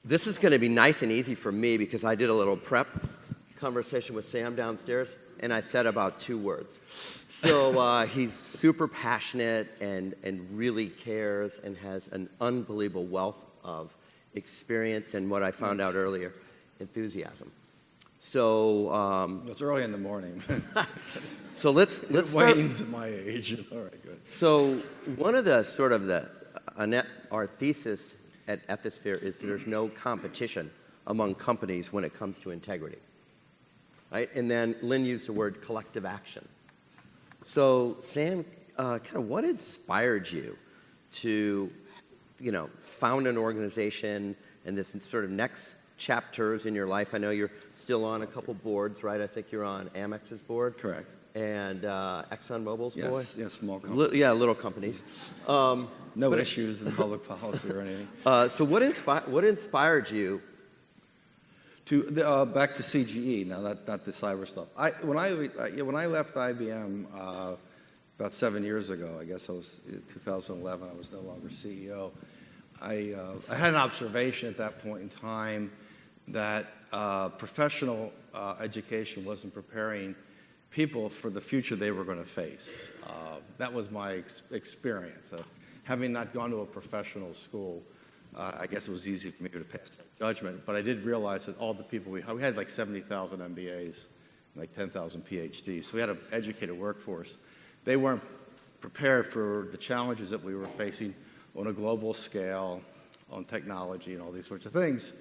This is going to be nice and easy for me because I did a little prep conversation with Sam downstairs, and I said about 2 words. So he's super passionate and really cares and has an unbelievable wealth of experience and what I found out earlier, enthusiasm. So it's early in the morning. so let's start. Wayne's at my age. All right, good. So one of the sort of our thesis at Ethisphere is there's no competition among companies when it comes to integrity, right? And then Lynn used the word collective action. So Sam, kind of what inspired you to, found an organization and this sort of next chapters in your life? I know you're still on a couple boards, right? I think you're on Amex's board. Correct. And ExxonMobil's board? Yes, small companies. Little companies. No issues in public policy or anything. So what inspired you? Back to CGE, now not the cyber stuff. When I left IBM about 7 years ago, I guess it was 2011, I was no longer CEO, I had an observation at that point in time that professional education wasn't preparing people for the future they were going to face. That was my experience. Having not gone to a professional school, I guess it was easy for me to pass that judgment, but I did realize that all the people we had like 70,000 MBAs, like 10,000 PhDs, so we had an educated workforce. They weren't prepared for the challenges that we were facing on a global scale, on technology and all these sorts of things.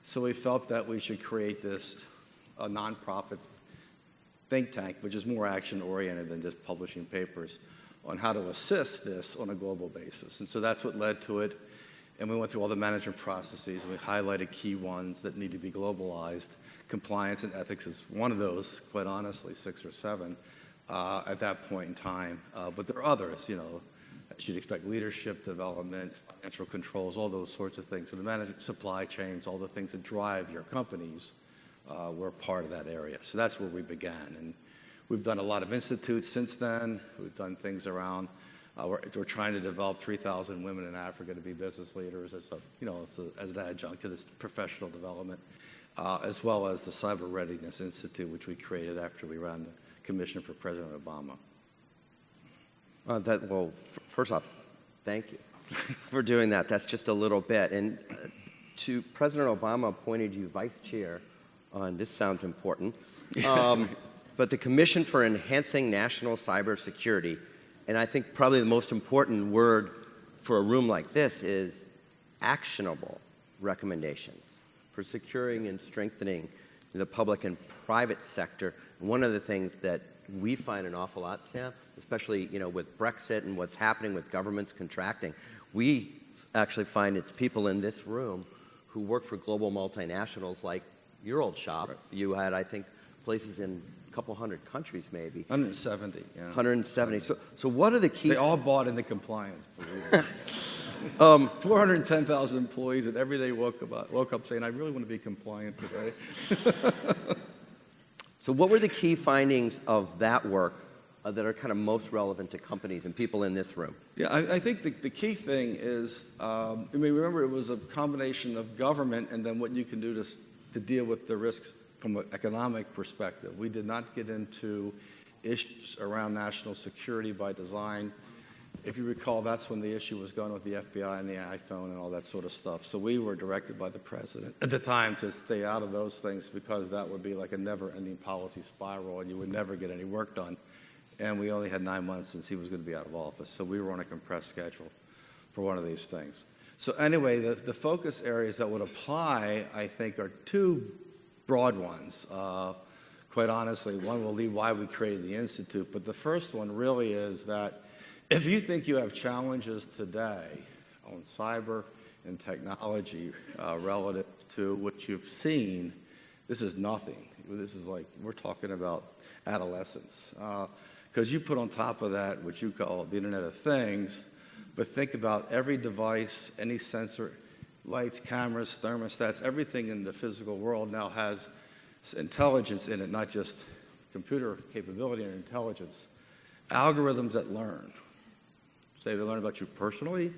So we felt that we should create a nonprofit think tank, which is more action-oriented than just publishing papers, on how to assist this on a global basis. And so that's what led to it. And we went through all the management processes, and we highlighted key ones that need to be globalized. Compliance and ethics is one of those, quite honestly, 6 or 7 at that point in time. But there are others, as you'd expect, leadership development, financial controls, all those sorts of things. So the management, supply chains, all the things that drive your companies were part of that area. So that's where we began. And we've done a lot of institutes since then. We've done things around, we're trying to develop 3,000 women in Africa to be business leaders as an adjunct to this professional development, as well as the Cyber Readiness Institute, which we created after we ran the commission for President Obama. First off, thank you for doing that. That's just a little bit. And to President Obama appointed you vice chair on, this sounds important, but the Commission for Enhancing National Cybersecurity. And I think probably the most important word for a room like this is actionable recommendations for securing and strengthening the public and private sector. One of the things that we find an awful lot, Sam, especially with Brexit and what's happening with governments contracting, we actually find it's people in this room who work for global multinationals like your old shop. Right. You had, I think, places in couple hundred countries, maybe. 170, yeah. 170. So what are the keys? They all bought into compliance, believe me. 410,000 employees, and every day woke up saying, I really want to be compliant today. So what were the key findings of that work that are kind of most relevant to companies and people in this room? Yeah, I think the key thing is, remember it was a combination of government and then what you can do to deal with the risks from an economic perspective. We did not get into issues around national security by design. If you recall, that's when the issue was going with the FBI and the iPhone and all that sort of stuff. So we were directed by the president at the time to stay out of those things because that would be like a never-ending policy spiral and you would never get any work done. And we only had 9 months since he was going to be out of office. So we were on a compressed schedule for one of these things. So anyway, the focus areas that would apply, I think, are 2 broad ones. Quite honestly, one will lead why we created the Institute, but the first one really is that if you think you have challenges today on cyber and technology relative to what you've seen, this is nothing. This is like, we're talking about adolescence. Because you put on top of that what you call the Internet of Things, but think about every device, any sensor, lights, cameras, thermostats, everything in the physical world now has intelligence in it, not just computer capability and intelligence. Algorithms that learn. Say they learn about you personally,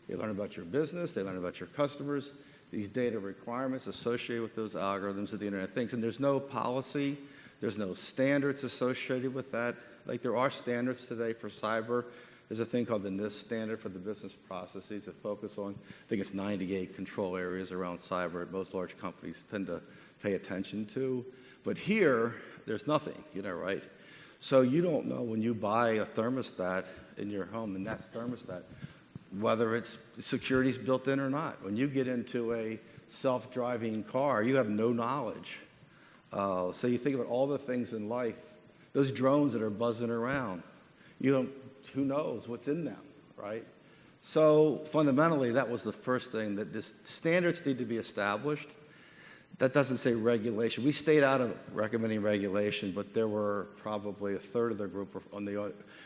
they learn about your business, they learn about your customers, these data requirements associated with those algorithms of the Internet of Things. And there's no policy, there's no standards associated with that. Like there are standards today for cyber. There's a thing called the NIST standard for the business processes that focus on, I think it's 98 control areas around cyber that most large companies tend to pay attention to. But here, there's nothing, right? So you don't know when you buy a thermostat in your home, and that's thermostat, whether it's security's built in or not. When you get into a self-driving car, you have no knowledge. So you think about all the things in life, those drones that are buzzing around, who knows what's in them, right? So fundamentally, that was the first thing, that this standards need to be established. That doesn't say regulation. We stayed out of recommending regulation, but there were probably a third of the group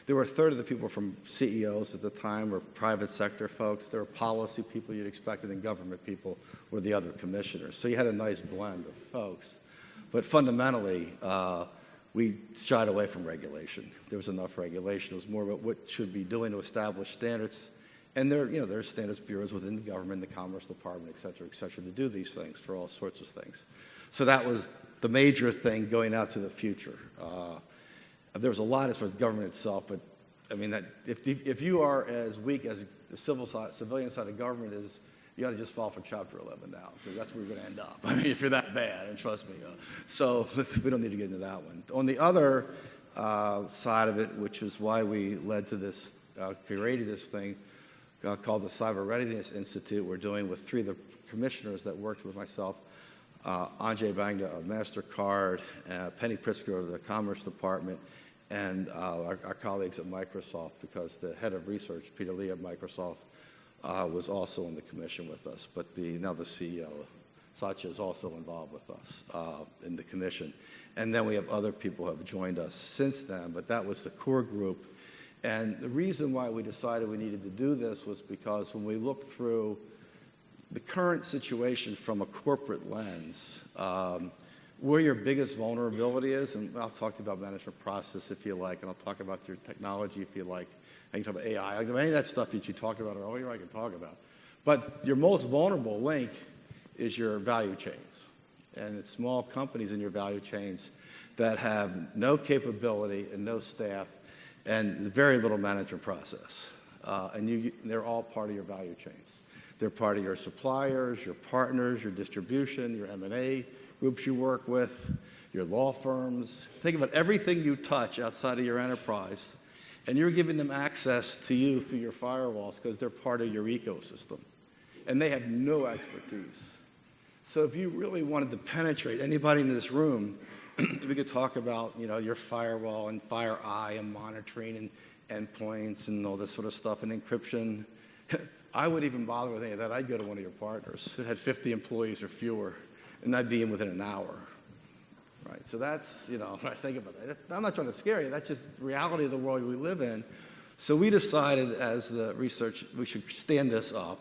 there were a third of the people from CEOs at the time were private sector folks. There were policy people you'd expected, and government people were the other commissioners. So you had a nice blend of folks. But fundamentally, we shied away from regulation. There was enough regulation. It was more about what should be doing to establish standards. And there are standards bureaus within the government, the Commerce Department, et cetera, to do these things for all sorts of things. So that was the major thing going out to the future. There was a lot as far as government itself, but I mean, that if you are as weak as the civilian side of government is, you ought to just fall for Chapter 11 now, because that's where you're going to end up. I mean, if you're that bad, and trust me. So we don't need to get into that one. On the other side of it, which is why we led to this, created this thing called the Cyber Readiness Institute, we're doing with three of the commissioners that worked with myself, Ajay Bangda of MasterCard, Penny Pritzker of the Commerce Department, and our colleagues at Microsoft, because the head of research, Peter Lee of Microsoft, was also on the commission with us. But now the CEO, Satya, is also involved with us in the commission. And then we have other people who have joined us since then, but that was the core group. And the reason why we decided we needed to do this was because when we looked through the current situation from a corporate lens, where your biggest vulnerability is, and I'll talk to you about management process if you like, and I'll talk about your technology if you like. I can talk about AI. Any of that stuff that you talked about earlier, I can talk about. But your most vulnerable link is your value chains. And it's small companies in your value chains that have no capability and no staff and very little management process. And they're all part of your value chains. They're part of your suppliers, your partners, your distribution, your M&A groups you work with, your law firms. Think about everything you touch outside of your enterprise, and you're giving them access to you through your firewalls because they're part of your ecosystem. And they have no expertise. So if you really wanted to penetrate anybody in this room, we could talk about, your firewall and FireEye and monitoring and endpoints and all this sort of stuff and encryption. I wouldn't even bother with any of that. I'd go to one of your partners that had 50 employees or fewer, and I'd be in within an hour. Right? So that's, when I think about it. I'm not trying to scare you. That's just the reality of the world we live in. So we decided as the research, we should stand this up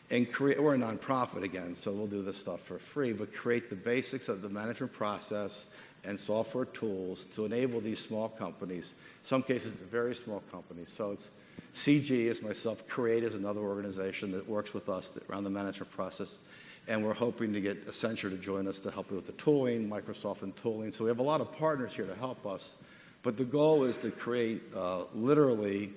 and create, we're a nonprofit again, so we'll do this stuff for free, but create the basics of the management process and software tools to enable these small companies, some cases very small companies. So it's CG is myself, Create is another organization that works with us around the management process, and we're hoping to get Accenture to join us to help with the tooling, Microsoft and tooling. So we have a lot of partners here to help us, but the goal is to create literally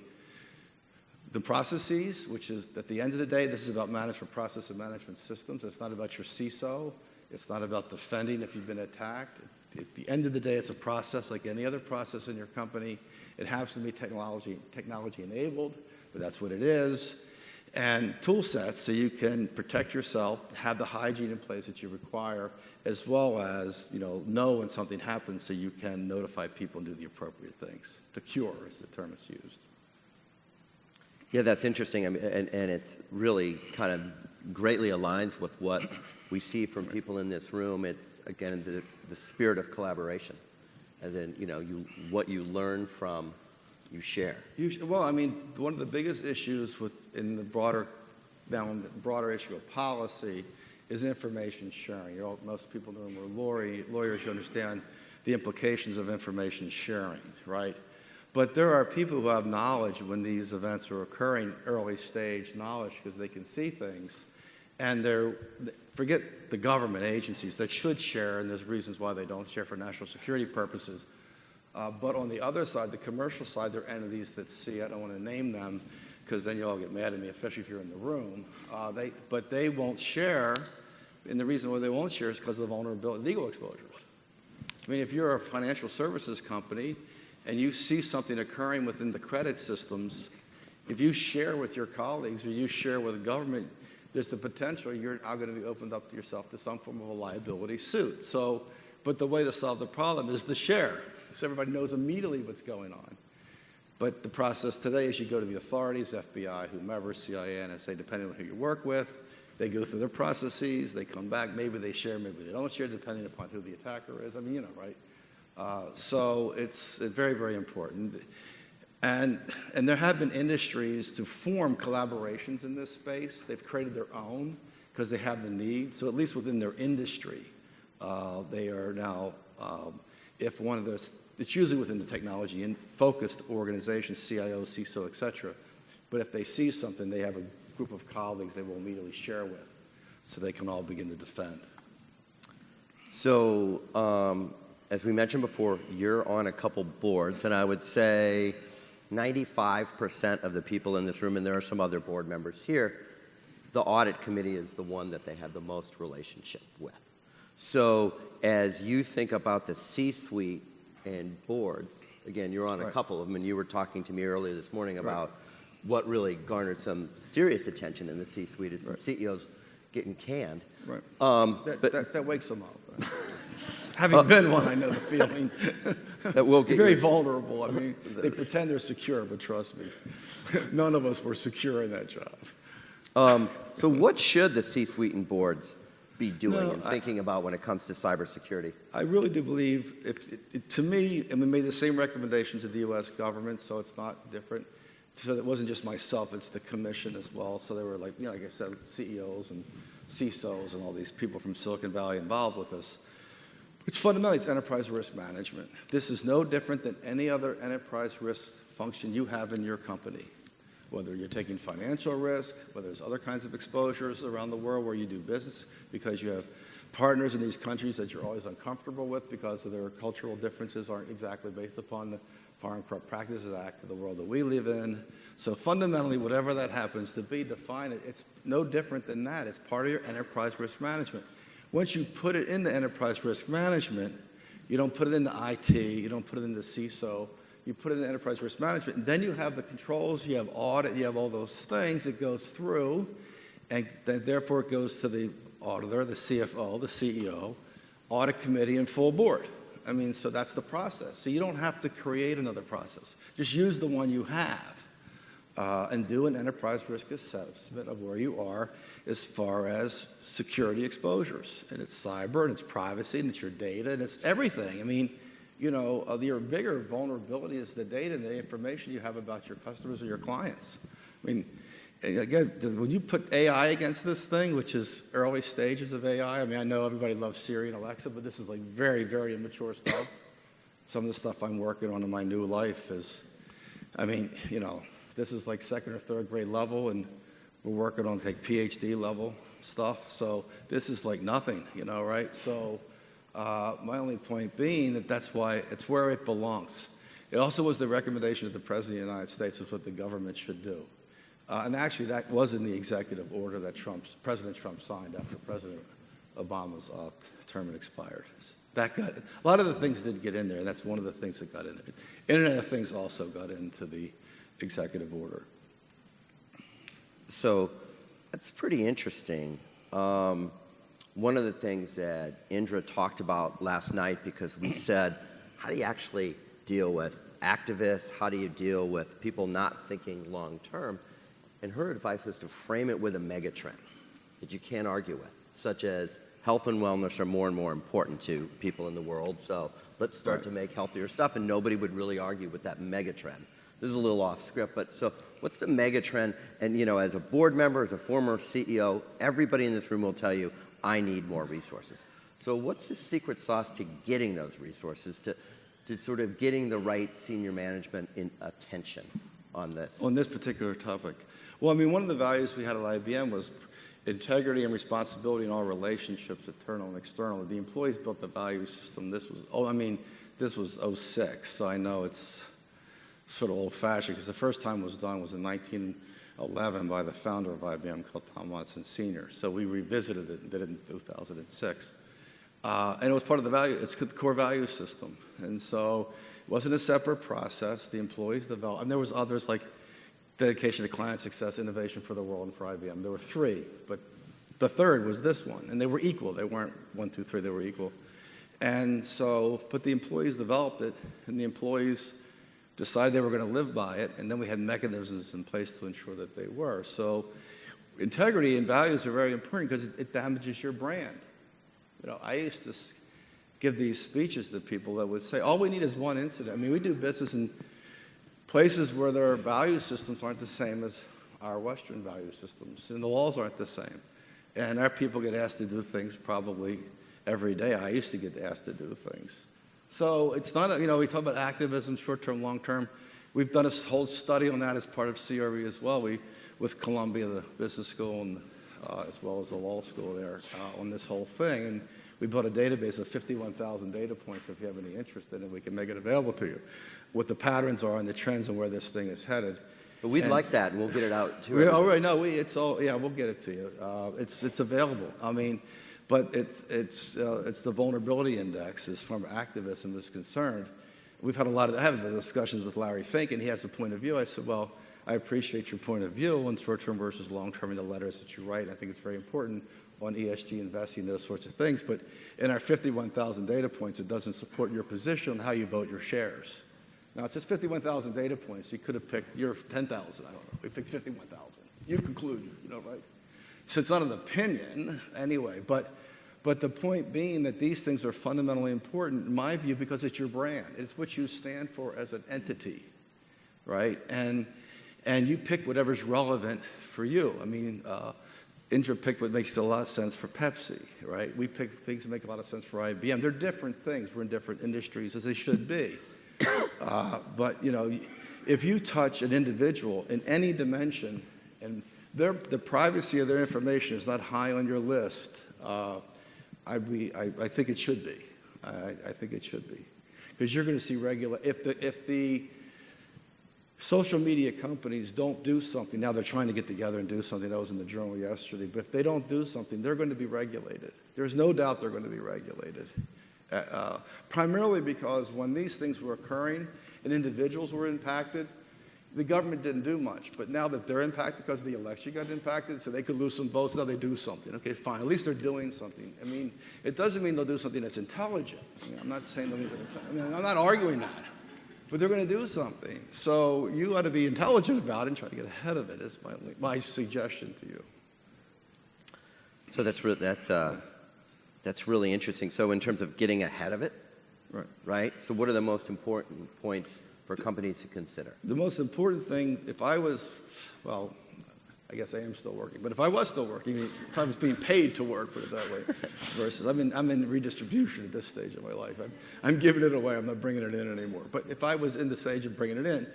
the processes, which is at the end of the day, this is about management process and management systems. It's not about your CISO. It's not about defending if you've been attacked. At the end of the day, it's a process like any other process in your company. It has to be technology enabled, but that's what it is. And tool sets so you can protect yourself, have the hygiene in place that you require, as well as know when something happens so you can notify people and do the appropriate things. The cure is the term that's used. Yeah, that's interesting, and it's really kind of greatly aligns with what we see from people in this room. It's, again, the spirit of collaboration, as in, what you learn from, you share. Well, I mean, one of the biggest issues in the broader issue of policy is information sharing. Most people in the room are lawyers, you understand the implications of information sharing, right? But there are people who have knowledge when these events are occurring, early stage knowledge, because they can see things. and forget the government agencies that should share, and there's reasons why they don't share for national security purposes. But on the other side, the commercial side, there are entities that see, I don't want to name them, because then you all get mad at me, especially if you're in the room. But they won't share, and the reason why they won't share is because of the vulnerability, legal exposures. I mean, if you're a financial services company and you see something occurring within the credit systems, if you share with your colleagues or you share with the government, there's the potential you're now going to be opened up to yourself to some form of a liability suit. So, but the way to solve the problem is to share, so everybody knows immediately what's going on. But the process today is you go to the authorities, FBI, whomever, CIA, NSA, depending on who you work with, they go through their processes, they come back, maybe they share, maybe they don't share, depending upon who the attacker is. I mean, you know, right? So it's very, very important. And there have been industries to form collaborations in this space. They've created their own because they have the need. So at least within their industry, they are now, if one of those, it's usually within the technology and focused organizations, CIO, CISO, et cetera. But if they see something, they have a group of colleagues they will immediately share with, so they can all begin to defend. So, as we mentioned before, you're on a couple boards, and I would say 95% of the people in this room, and there are some other board members here, the audit committee is the one that they have the most relationship with. So as you think about the C-suite and boards, again, you're on a couple of them, and you were talking to me earlier this morning about what really garnered some serious attention in the C-suite is some CEOs getting canned. Right. That wakes them up. Having been one, I know the feeling. That will get very vulnerable. I mean, they pretend they're secure, but trust me, none of us were secure in that job. So what should the C-suite and boards be doing and thinking about when it comes to cybersecurity? I really do believe, to me, and we made the same recommendation to the U.S. government, so it's not different. So it wasn't just myself, it's the commission as well. So there were, like, you know, like I said, CEOs and CISOs and all these people from Silicon Valley involved with us. Which fundamentally it's enterprise risk management. This is no different than any other enterprise risk function you have in your company. Whether you're taking financial risk, whether there's other kinds of exposures around the world where you do business because you have partners in these countries that you're always uncomfortable with because of their cultural differences aren't exactly based upon the Foreign Corrupt Practices Act of the world that we live in. So fundamentally, whatever that happens to be, define it. It's no different than that. It's part of your enterprise risk management. Once you put it into enterprise risk management, you don't put it into IT, you don't put it into CISO, you put it in enterprise risk management, and then you have the controls, you have audit, you have all those things it goes through, and then therefore it goes to the auditor, the CFO, the CEO, audit committee, and full board. I mean, so that's the process. So you don't have to create another process. Just use the one you have and do an enterprise risk assessment of where you are as far as security exposures. And it's cyber, and it's privacy, and it's your data, and it's everything. I mean, you know, your bigger vulnerability is the data and the information you have about your customers or your clients. I mean, again, when you put AI against this thing, which is early stages of AI, I mean, I know everybody loves Siri and Alexa, but this is like very, very immature stuff. Some of the stuff I'm working on in my new life is, I mean, you know, this is like second or third grade level, and we're working on like PhD level stuff. So this is like nothing, you know, right? So my only point being that that's why it's where it belongs. It also was the recommendation of the President of the United States of what the government should do. And actually, that was in the executive order that President Trump signed after President Obama's term had expired. That got, a lot of the things did get in there, and that's one of the things that got in there. Internet of Things also got into the executive order. So that's pretty interesting. One of the things that Indra talked about last night, because we said, how do you actually deal with activists? How do you deal with people not thinking long term? And her advice was to frame it with a megatrend that you can't argue with, such as health and wellness are more and more important to people in the world, so let's start to make healthier stuff, and nobody would really argue with that megatrend. This is a little off script, but so what's the megatrend? And, you know, as a board member, as a former CEO, everybody in this room will tell you, I need more resources. So what's the secret sauce to getting those resources, to sort of getting the right senior management in attention on this? On this particular topic. Well, I mean, one of the values we had at IBM was, integrity and responsibility in all relationships, internal and external. The employees built the value system. This was '06, so I know it's sort of old-fashioned because the first time it was done was in 1911 by the founder of IBM called Tom Watson Sr. So we revisited it and did it in 2006. And it was part of the value, it's the core value system. And so it wasn't a separate process. The employees developed, and there was others like dedication to client success, innovation for the world, and for IBM. There were three, but the third was this one, and they were equal. They weren't 1, 2, 3, they were equal. And so, but the employees developed it, and the employees decided they were going to live by it, and then we had mechanisms in place to ensure that they were. So integrity and values are very important because it damages your brand. I used to give these speeches to people that would say, all we need is one incident. I mean, we do business in places where their value systems aren't the same as our Western value systems, and the laws aren't the same. And our people get asked to do things probably every day. I used to get asked to do things. So it's not, we talk about activism, short-term, long-term. We've done a whole study on that as part of CRE as well. With Columbia, the business school, and as well as the law school there on this whole thing. And we built a database of 51,000 data points. If you have any interest in it, we can make it available to you. What the patterns are and the trends and where this thing is headed. But we'd like that, and we'll get it out to All right, no, we'll get it to you. It's available. I mean, but it's the vulnerability index as far as activism is concerned. We've had I have the discussions with Larry Fink, and he has a point of view. I said, well, I appreciate your point of view on short-term versus long-term in the letters that you write. I think it's very important on ESG investing, those sorts of things. But in our 51,000 data points, it doesn't support your position on how you vote your shares. Now, it's just 51,000 data points. You could have picked your 10,000. I don't know. We picked 51,000. You conclude, right? So it's not an opinion anyway. But the point being that these things are fundamentally important, in my view, because it's your brand. It's what you stand for as an entity, right? And you pick whatever's relevant for you. I mean, Indra picked what makes a lot of sense for Pepsi, right? We pick things that make a lot of sense for IBM. They're different things. We're in different industries, as they should be. But, if you touch an individual in any dimension and the privacy of their information is not high on your list, I think it should be. I think it should be. Because you're going to see if the social media companies don't do something, now they're trying to get together and do something. That was in the journal yesterday. But if they don't do something, they're going to be regulated. There's no doubt they're going to be regulated. Primarily because when these things were occurring and individuals were impacted, the government didn't do much. But now that they're impacted because the election got impacted, so they could lose some votes, now they do something. Okay, fine. At least they're doing something. I mean, it doesn't mean they'll do something that's intelligent. I'm not saying they'll do it. I'm not arguing that. But they're going to do something. So you ought to be intelligent about it and try to get ahead of it, is my suggestion to you. So that's really interesting. So in terms of getting ahead of it, right? So what are the most important points for companies to consider? The most important thing, I guess I am still working, but if I was still working, if I was being paid to work, put it that way, versus I'm in redistribution at this stage of my life. I'm giving it away. I'm not bringing it in anymore. But if I was in the stage of bringing it in,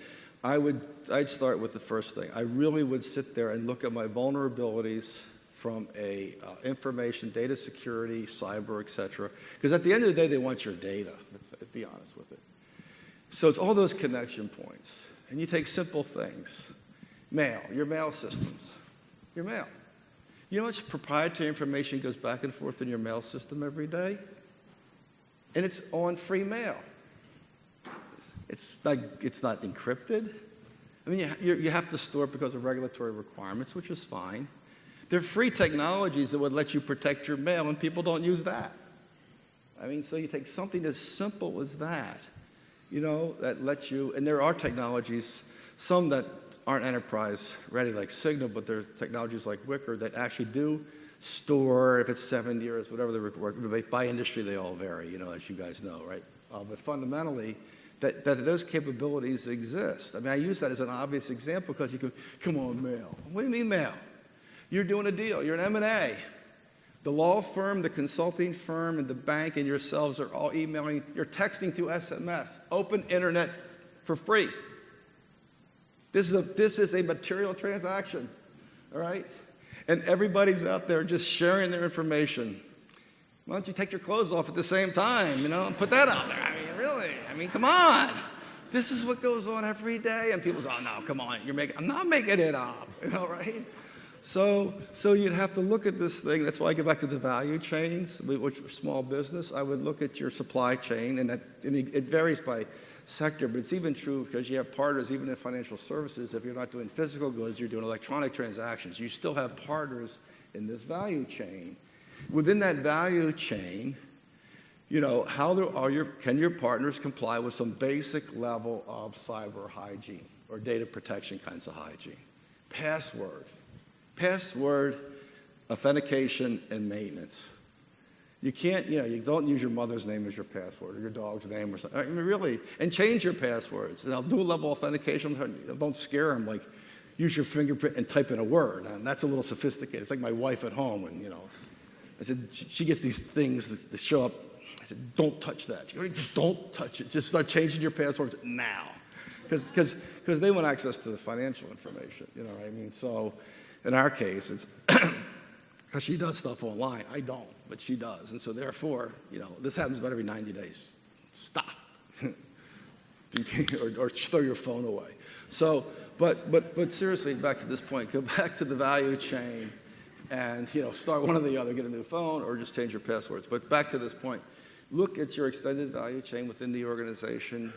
I'd start with the first thing. I really would sit there and look at my vulnerabilities from a information, data security, cyber, et cetera. Because at the end of the day, they want your data. Let's be honest with it. So it's all those connection points. And you take simple things. Mail, your mail systems, your mail. You know how much proprietary information goes back and forth in your mail system every day? And it's on free mail. It's not encrypted. I mean, you have to store it because of regulatory requirements, which is fine. There are free technologies that would let you protect your mail, and people don't use that. I mean, so you take something as simple as that, that lets you, and there are technologies, some that aren't enterprise ready like Signal, but there are technologies like Wicker that actually do store, if it's 7 years, whatever the requirement. By industry, they all vary, as you guys know, right? But fundamentally, that those capabilities exist. I mean, I use that as an obvious example because you can, come on, mail. What do you mean mail? You're doing a deal. You're an M&A. The law firm, the consulting firm, and the bank and yourselves are all emailing. You're texting through SMS. Open internet for free. This is a material transaction, all right? And everybody's out there just sharing their information. Why don't you take your clothes off at the same time, and put that out there? I mean, really? I mean, come on. This is what goes on every day. And people say, oh, no, come on. I'm not making it up, right? So you'd have to look at this thing. That's why I go back to the value chains, which are small business. I would look at your supply chain, and it varies by sector, but it's even true because you have partners, even in financial services. If you're not doing physical goods, you're doing electronic transactions. You still have partners in this value chain. Within that value chain, can your partners comply with some basic level of cyber hygiene or data protection kinds of hygiene? Password, authentication, and maintenance. You can't, you don't use your mother's name as your password or your dog's name or something. I mean, really, and change your passwords. And I'll do a level authentication. Don't scare them. Like, use your fingerprint and type in a word. And that's a little sophisticated. It's like my wife at home, and I said she gets these things that show up. I said, don't touch that. She goes, don't touch it. Just start changing your passwords now, because they want access to the financial information. I mean, so in our case, it's because she does stuff online. I don't, but she does. And so therefore, this happens about every 90 days. Stop. or throw your phone away. So, but seriously, back to this point, go back to the value chain and, start one or the other, get a new phone or just change your passwords. But back to this point, look at your extended value chain within the organization.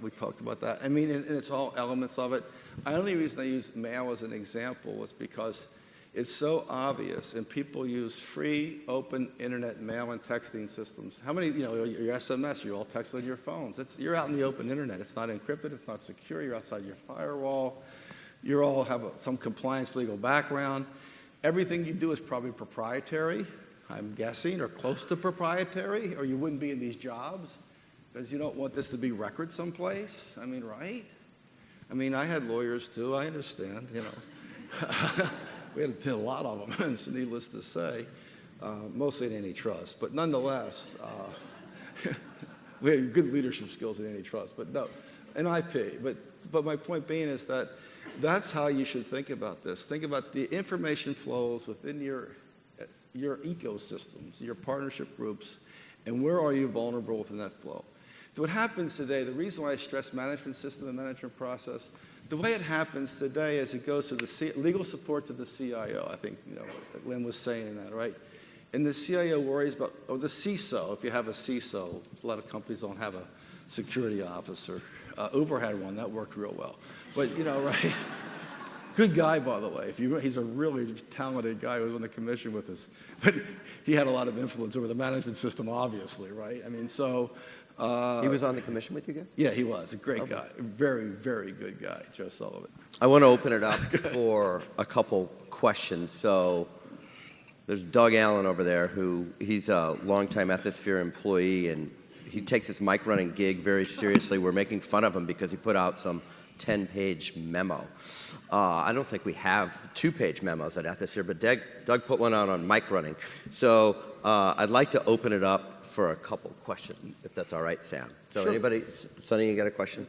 We talked about that. I mean, and it's all elements of it. The only reason I use mail as an example was because it's so obvious, and people use free, open internet mail and texting systems. How many, your SMS, you're all texting on your phones. You're out in the open internet. It's not encrypted. It's not secure. You're outside your firewall. You all have some compliance legal background. Everything you do is probably proprietary, I'm guessing, or close to proprietary, or you wouldn't be in these jobs because you don't want this to be record someplace. I mean, right? I mean, I had lawyers too. I understand, We had a lot of them, it's needless to say, mostly in antitrust. But nonetheless, we had good leadership skills in antitrust, but no, in IP. But my point being is that that's how you should think about this. Think about the information flows within your ecosystems, your partnership groups, and where are you vulnerable within that flow. So what happens today, the reason why I stress management system and management process, the way it happens today is it goes to the legal support to the CIO. I think, Lynn was saying that, right? And the CIO worries about, or the CISO, if you have a CISO, a lot of companies don't have a security officer. Uber had one, that worked real well. But, right? Good guy, by the way. He's a really talented guy who was on the commission with us. But he had a lot of influence over the management system, obviously, right? I mean, so... he was on the commission with you guys? Yeah, he was. A great guy. A very, very good guy, Joe Sullivan. I want to open it up for a couple questions. So there's Doug Allen over there, he's a longtime Ethisphere employee, and he takes his mic running gig very seriously. We're making fun of him because he put out some 10-page memo. I don't think we have 2-page memos at Ethisphere, but Doug put one out on mic running. So I'd like to open it up for a couple questions, if that's all right, Sam. So sure. Anybody, Sonny, you got a question?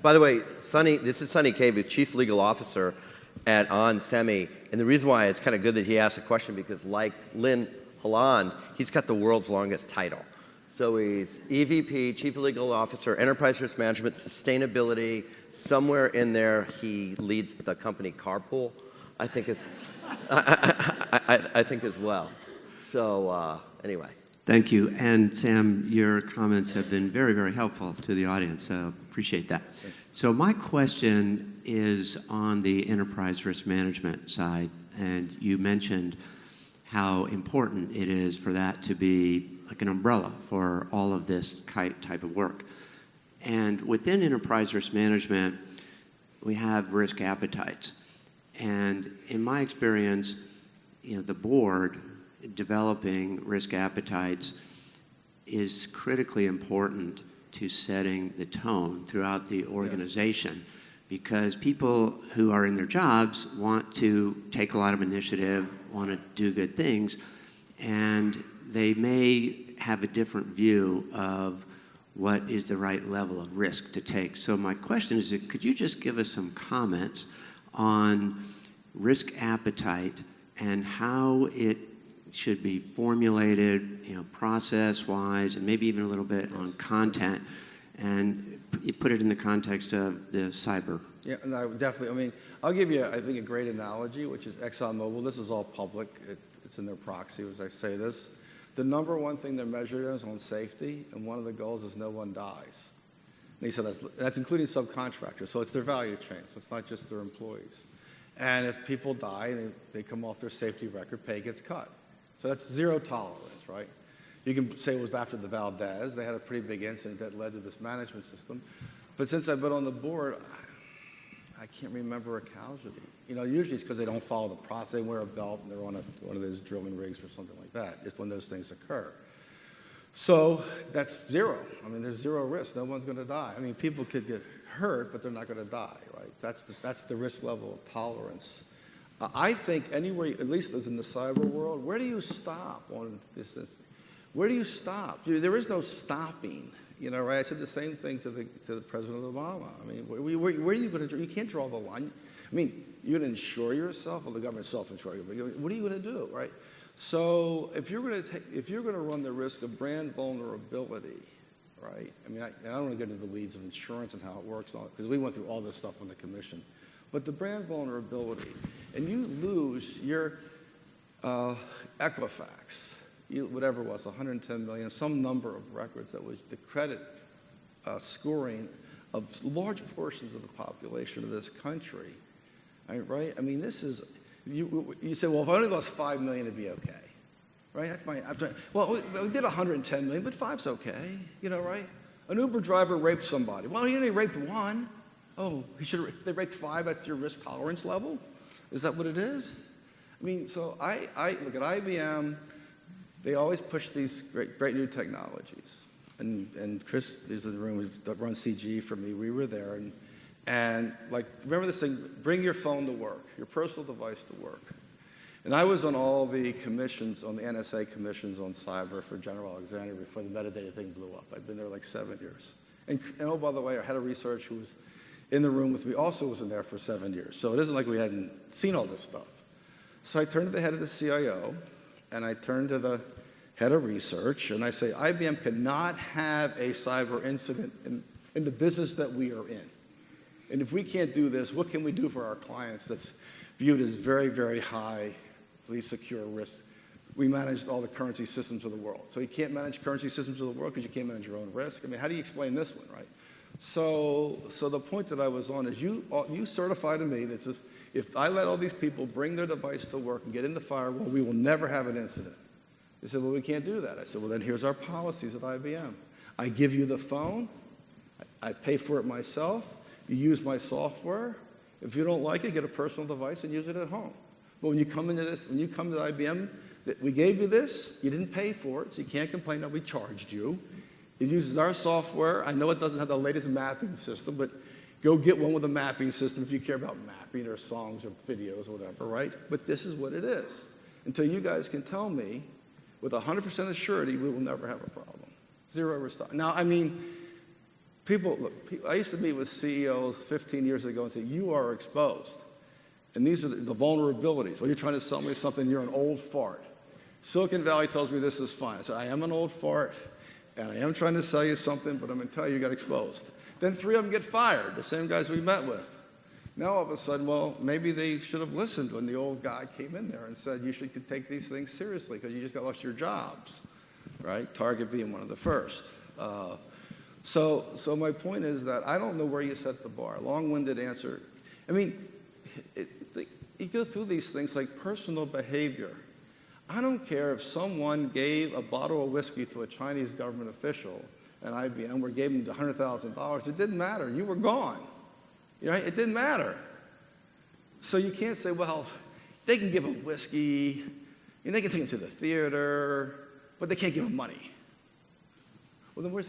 By the way, this is Sonny Cave, who's Chief Legal Officer at onsemi. And the reason why it's kind of good that he asked a question, because like Lynn Holland, he's got the world's longest title. So he's EVP, Chief Legal Officer, Enterprise Risk Management, Sustainability. Somewhere in there, he leads the company Carpool, I think I think as well. So anyway. Thank you. And Sam, your comments have been very, very helpful to the audience. Appreciate that. So my question is on the enterprise risk management side. And you mentioned how important it is for that to be like an umbrella for all of this type of work. And within enterprise risk management, we have risk appetites. And in my experience, the board developing risk appetites is critically important to setting the tone throughout the organization. Yes. Because people who are in their jobs want to take a lot of initiative, want to do good things, and they may have a different view of what is the right level of risk to take. So my question is, could you just give us some comments on risk appetite and how it should be formulated, process-wise, and maybe even a little bit on content, and you put it in the context of the cyber. Yeah, no, definitely. I mean, I'll give you, I think, a great analogy, which is ExxonMobil. This is all public. It's in their proxy as I say this. The number one thing they're measured is on safety, and one of the goals is no one dies. And he said that's including subcontractors, so it's their value chain, so it's not just their employees. And if people die and they come off their safety record, pay gets cut. So that's zero tolerance, right? You can say it was after the Valdez. They had a pretty big incident that led to this management system. But since I've been on the board, I can't remember a casualty. Usually it's because they don't follow the process. They wear a belt and they're on one of those drilling rigs or something like that. It's when those things occur. So that's zero. I mean, there's zero risk. No one's going to die. I mean, people could get hurt, but they're not going to die, right? That's the risk level of tolerance. I think anywhere, at least as in the cyber world, where do you stop on this? Where do you stop? There is no stopping. Right? I said the same thing to the President Obama. I mean, where are you going to? You can't draw the line. I mean, you're going to insure yourself, well, the government's self-insuring. What are you going to do, right? So if you're going to run the risk of brand vulnerability, right? I mean, I don't want to get into the weeds of insurance and how it works, because we went through all this stuff on the commission. But the brand vulnerability, and you lose your Equifax, whatever it was, 110 million, some number of records that was the credit scoring of large portions of the population of this country, right? I mean, this is, you say, well, if I only lost 5 million, it'd be okay, right? That's my, well, we did 110 million, but 5's okay, right? An Uber driver raped somebody. Well, he only raped one. Oh, they raped 5, that's your risk tolerance level? Is that what it is? I mean, so I look at IBM, they always push these great new technologies. And Chris is in the room, that runs CG for me, we were there, and like, remember this thing, bring your phone to work, your personal device to work. And I was on all the commissions, on the NSA commissions on cyber for General Alexander before the metadata thing blew up. I've been there like 7 years. And oh, by the way, our head of research who was in the room with me also was in there for 7 years. So it isn't like we hadn't seen all this stuff. So I turned to the head of the CIO, and I turned to the head of research, and I say, IBM cannot have a cyber incident in the business that we are in. And if we can't do this, what can we do for our clients that's viewed as very, very highly secure risk? We manage all the currency systems of the world. So you can't manage currency systems of the world because you can't manage your own risk. I mean, how do you explain this one, right? So the point that I was on is you certify to me that says, if I let all these people bring their device to work and get in the firewall, we will never have an incident. They said, well, we can't do that. I said, well, then here's our policies at IBM. I give you the phone. I pay for it myself. You use my software. If you don't like it, get a personal device and use it at home. But when you come to IBM, we gave you this. You didn't pay for it, so you can't complain that we charged you. It uses our software. I know it doesn't have the latest mapping system, but go get one with a mapping system if you care about mapping or songs or videos or whatever, right? But this is what it is. Until you guys can tell me with 100% of surety, we will never have a problem. Zero risk. Now, I mean, I used to meet with CEOs 15 years ago and say, you are exposed. And these are the vulnerabilities. Well, you're trying to sell me something, you're an old fart. Silicon Valley tells me this is fine. I said, I am an old fart, and I am trying to sell you something, but I'm going to tell you got exposed. Then 3 of them get fired, the same guys we met with. Now all of a sudden, well, maybe they should have listened when the old guy came in there and said, you should take these things seriously because you just got lost your jobs, right? Target being one of the first. So my point is that I don't know where you set the bar. Long-winded answer. I mean, you go through these things like personal behavior. I don't care if someone gave a bottle of whiskey to a Chinese government official at IBM or gave him $100,000. It didn't matter. You were gone. Right? It didn't matter. So you can't say, well, they can give him whiskey, and they can take him to the theater, but they can't give him money. Well, then what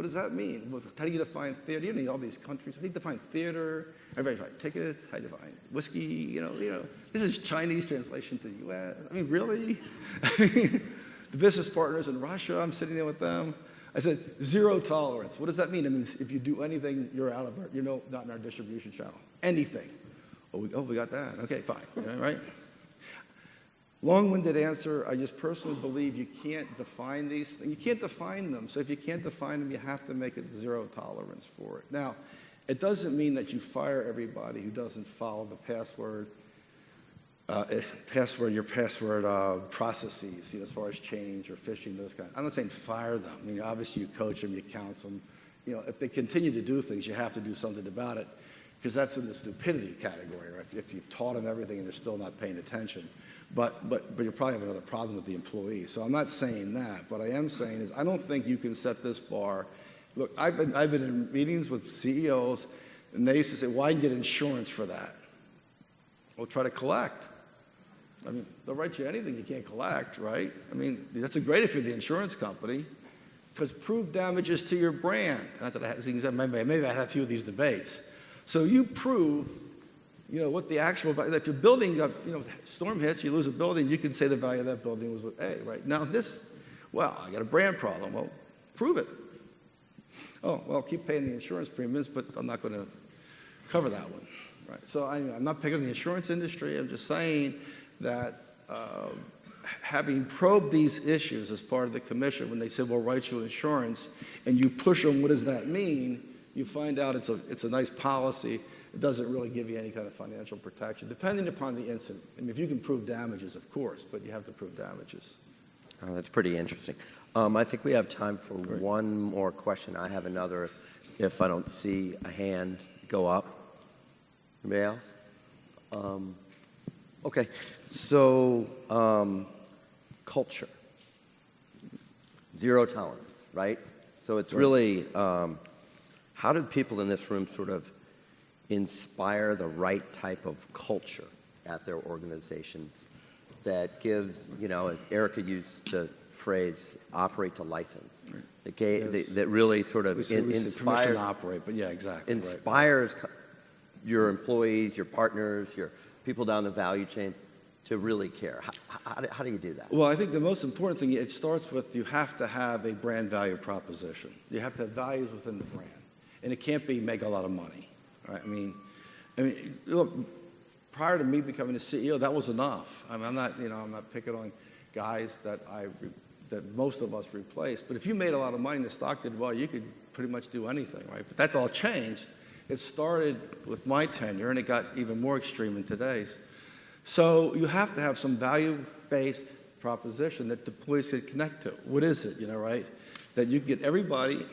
does that mean? How do you define theater? You need all these countries. How do you define theater? Everybody's like, tickets, how do you define whiskey? You know, this is Chinese translation to the U.S. I mean, really? The business partners in Russia, I'm sitting there with them. I said, zero tolerance. What does that mean? It means if you do anything, you're not in our distribution channel. Anything. We got that. Okay, fine. All right. Long-winded answer. I just personally believe you can't define these things. You can't define them. So if you can't define them, you have to make it zero tolerance for it. Now, it doesn't mean that you fire everybody who doesn't follow the password processes, as far as change or phishing, those kinds. I'm not saying fire them. I mean, obviously you coach them, you counsel them. If they continue to do things, you have to do something about it, because that's in the stupidity category, right? If you've taught them everything and they're still not paying attention. But you probably have another problem with the employee. So I'm not saying that. What I am saying is I don't think you can set this bar. Look, I've been in meetings with CEOs, and they used to say, "Why get insurance for that?" Well, try to collect. I mean, they'll write you anything you can't collect, right? I mean, that's great if you're the insurance company, because prove damages to your brand. Not that maybe I had a few of these debates. So you prove, what the actual value. If you're building up, storm hits, you lose a building, you can say the value of that building was with A, right? Now I got a brand problem. Well, prove it. Oh, well, keep paying the insurance premiums, but I'm not going to cover that one, right? So I'm not picking the insurance industry. I'm just saying that having probed these issues as part of the commission, when they said, "We'll write you insurance," and you push them, what does that mean? You find out it's a nice policy. It doesn't really give you any kind of financial protection, depending upon the incident. I mean, if you can prove damages, of course, but you have to prove damages. Oh, that's pretty interesting. I think we have time for one more question. I have another if I don't see a hand go up. Anybody else? Okay, so culture. Zero tolerance, right? So it's really, how do people in this room sort of inspire the right type of culture at their organizations that gives, as Erica used the phrase, operate to license, that really sort of inspires permission to operate, but yeah, exactly. Inspires your employees, your partners, your people down the value chain to really care. How do you do that? Well, I think the most important thing, it starts with you have to have a brand value proposition. You have to have values within the brand. And it can't be make a lot of money. Right? I mean, look, prior to me becoming a CEO, that was enough. I mean, I'm not picking on guys that most of us replaced. But if you made a lot of money and the stock did well, you could pretty much do anything, right? But that's all changed. It started with my tenure, and it got even more extreme in today's. So you have to have some value-based proposition that the employees can connect to. What is it, right? That you can get everybody,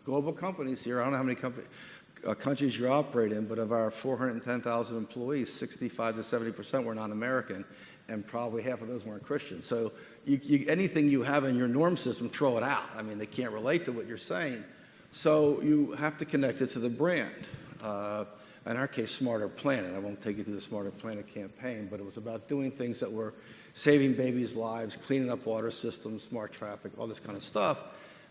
global companies here. I don't know how many countries you operate in, but of our 410,000 employees, 65 to 70% were non-American, and probably half of those weren't Christian. So anything you have in your norm system, throw it out. I mean, they can't relate to what you're saying. So you have to connect it to the brand. In our case, Smarter Planet. I won't take you through the Smarter Planet campaign, but it was about doing things that were saving babies' lives, cleaning up water systems, smart traffic, all this kind of stuff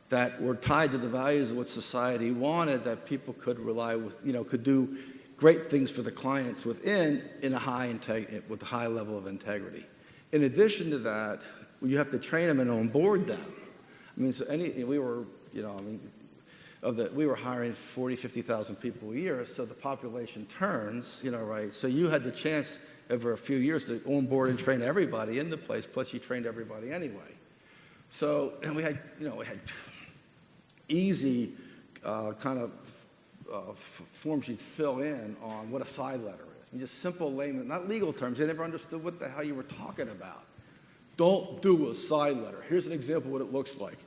that were tied to the values of what society wanted, that people could rely with, could do great things for the clients within with a high level of integrity. In addition to that, you have to train them and onboard them. I mean, so we were, we were hiring 40, 50,000 people a year, so the population turns, right? So you had the chance over a few years to onboard and train everybody in the place, plus you trained everybody anyway. So, and we had easy kind of forms you'd fill in on what a side letter is. I mean, just simple layman, not legal terms. They never understood what the hell you were talking about. Don't do a side letter. Here's an example of what it looks like.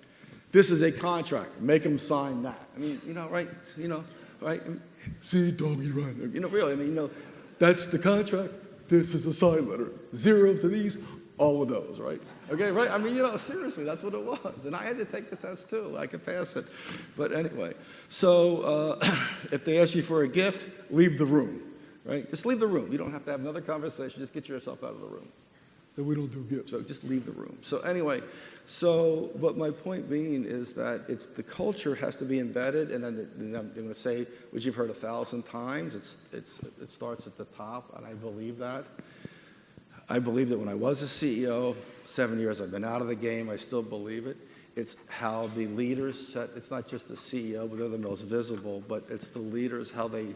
This is a contract. Make them sign that. I mean, right? Right? See, doggy run. Really, I mean, that's the contract. This is a side letter. Zeros to these, all of those, right? Okay, right? I mean, seriously, that's what it was. And I had to take the test, too. I could pass it. But anyway, so if they ask you for a gift, leave the room, right? Just leave the room. You don't have to have another conversation. Just get yourself out of the room. So we don't do gifts, so just leave the room. So anyway, but my point being is that the culture has to be embedded, and then I'm going to say, which you've heard 1,000 times, it starts at the top, and I believe that. I believe that when I was a CEO, 7 years I've been out of the game, I still believe it. It's how the leaders set, it's not just the CEO, but they're the most visible, but it's the leaders, how they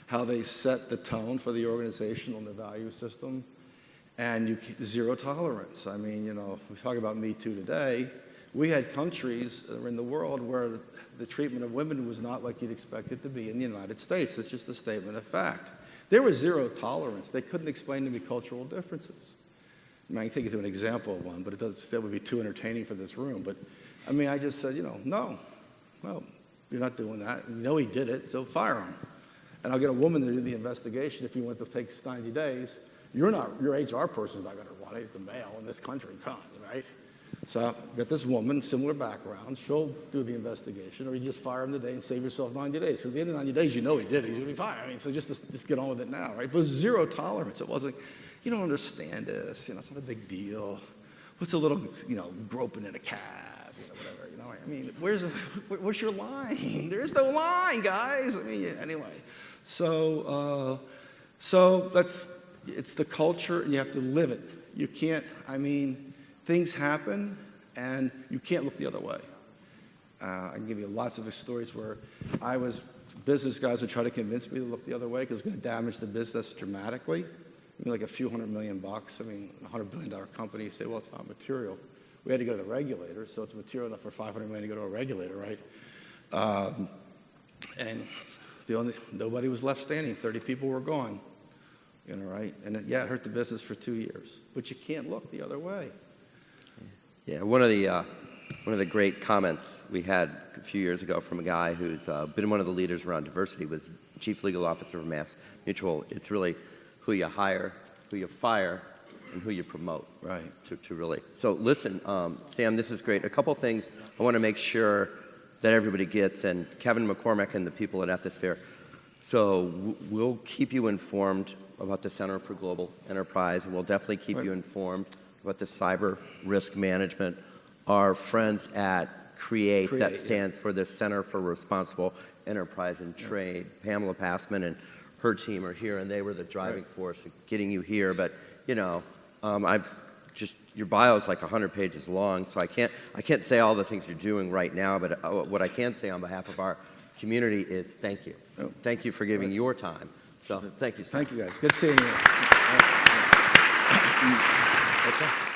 how they set the tone for the organization on the value system, and zero tolerance. I mean, we talk about Me Too today. We had countries in the world where the treatment of women was not like you'd expect it to be in the United States. It's just a statement of fact. There was zero tolerance. They couldn't explain to me cultural differences. I mean, I can take you through an example of one, but that would be too entertaining for this room. But, I mean, I just said, no, well, you're not doing that. You know he did it, so fire him. And I'll get a woman to do the investigation. If you want to take 90 days, your HR person's not going to run it. It's a male in this country, right? So get this woman, similar background. She'll do the investigation, or you just fire him today and save yourself 90 days. So at the end of 90 days, you know he did it. He's going to be fired. I mean, so just get on with it now, right? But it was zero tolerance. It wasn't, you don't understand this. It's not a big deal. What's a little, groping in a cab, whatever. I mean, where's your line? There is no line, guys. I mean, anyway. So it's the culture, and you have to live it. You can't, things happen, and you can't look the other way. I can give you lots of stories where business guys would try to convince me to look the other way because it's going to damage the business dramatically. Like a few $100 million. A $100 billion company, you say, well, it's not material. We had to go to the regulator, so it's material enough for $500 million to go to a regulator, right? And nobody was left standing. 30 people were gone, right? And it hurt the business for 2 years. But you can't look the other way. Yeah, one of the great comments we had a few years ago from a guy who's been one of the leaders around diversity was Chief Legal Officer of Mass Mutual. It's really who you hire, who you fire, and who you promote. Right. To really. So listen, Sam, this is great. A couple things I want to make sure that everybody gets, and Kevin McCormick and the people at Ethisphere. So we'll keep you informed about the Center for Global Enterprise, and we'll definitely keep you informed about the cyber risk management. Our friends at Create that stands for the Center for Responsible Enterprise and Trade. Pamela Passman and her team are here, and they were the driving force of getting you here. But your bio is like 100 pages long, so I can't say all the things you're doing right now. But what I can say on behalf of our community is thank you. Oh. Thank you for giving your time. So thank you, Sam. Thank you, guys. Good seeing you. Okay.